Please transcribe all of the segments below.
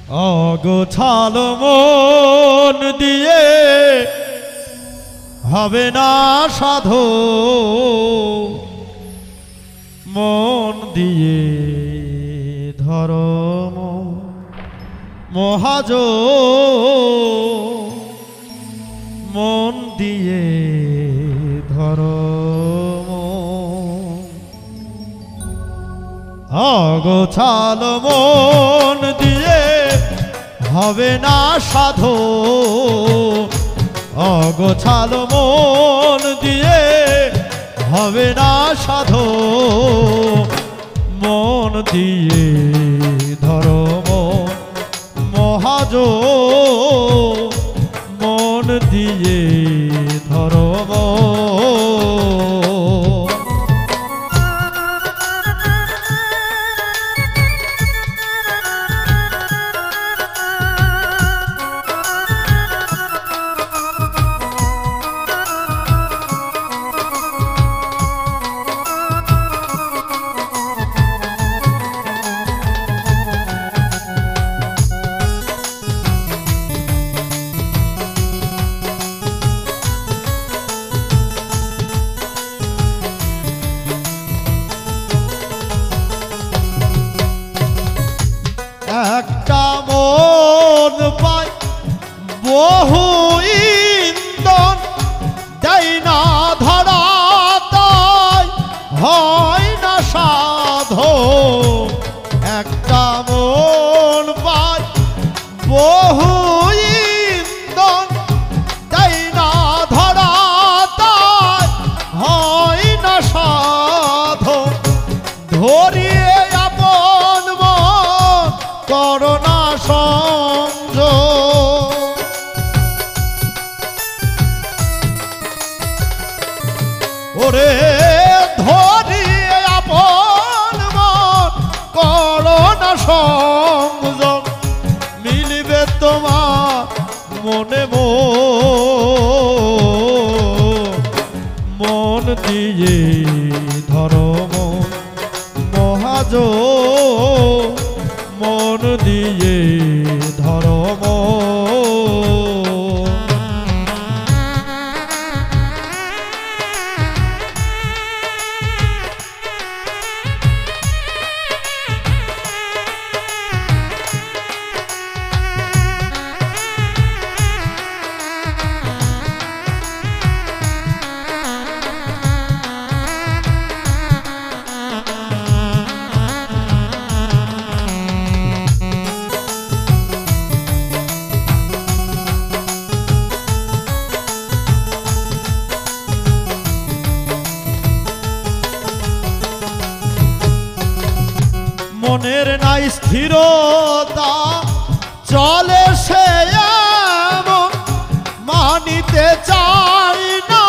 অগোছালো মন দিয়ে হবে না সাধো, মন দিয়ে ধর্ম মহাজ, মন দিয়ে ধর্ম। অগোছালো মন দিয়ে হবে না সাধো, অগোছালো মন দিয়ে হবে না সাধো, মন দিয়ে ধর্ম মহাজ, মন দিয়ে ধর্ম। একটা মন পায় বহু ইন্ধন, দেয় না ধরা তাই হয় না সাধো। একটা মন পায় বহু ইন্ধন, দেয় না ধরা তাই হয় না সাধো। ধরিয়ে করোনা সংযোগ, ওরে ধরিয়ে আপন মন করোনা সংযোগ, মিলবে তোমার মনে মন দিয়ে ধর্ম মহাজ, মন দিয়ে ধর্ম। মনের নাই স্থিরতা, চলে সে এমন, মানিতে চাই না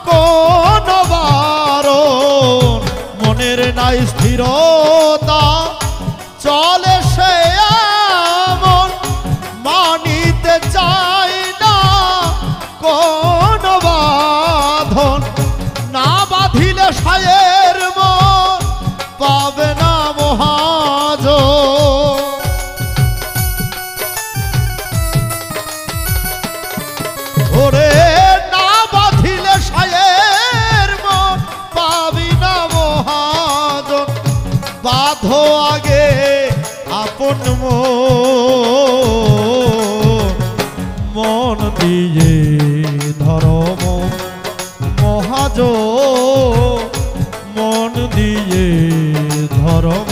কোন বারণ। মনের নাই স্থিরতা, চলে সে এমন, মানিতে চাই না কোন বাঁধন। না বাঁধিলে সায়ের মন পাবে না মহাজ, ওরে না বাঁধিলে সায়ের মন পাবি না মহাজ। বাঁধো আগে আপন মন দিয়ে ধর্ম মহাজ, মন দিয়ে ধর্ম।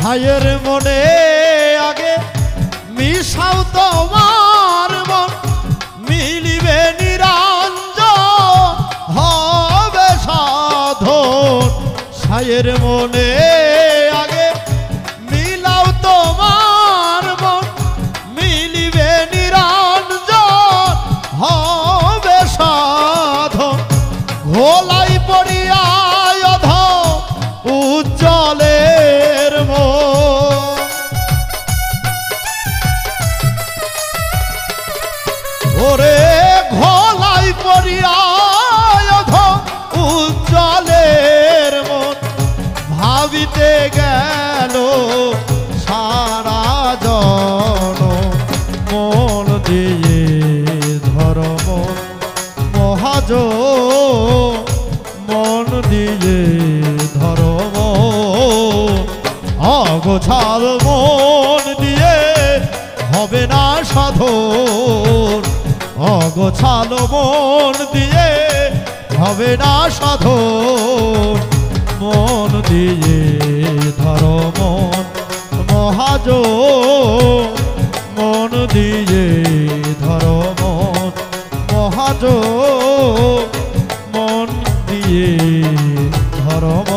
ভাইয়ের মনে আগে মিশাও তোমার মন, মিলিবে নিরা ভাইয়ের মনে আগে মিলাও তোমার মন, মিলিবে নিরঞ্জন হবে সাধন। ঘোলাই পড়িয়া অধম উজ্জ্বলের মন, ওরে ঘোলাই পড়িয়া অধম উজ্জ্বলের মন। ভাবিতে গেল সারা জন, মন দিয়ে ধর্ম মহাজ, মন দিয়ে ধর্ম অগোছাল মন দিয়ে হবে না সাধন, অগোছাল মন দিয়ে হবে না সাধন। মন দিয়ে ধর্ম মহাজ, মন দিয়ে ধর্ম মহাজ, মন দিয়ে ধর্ম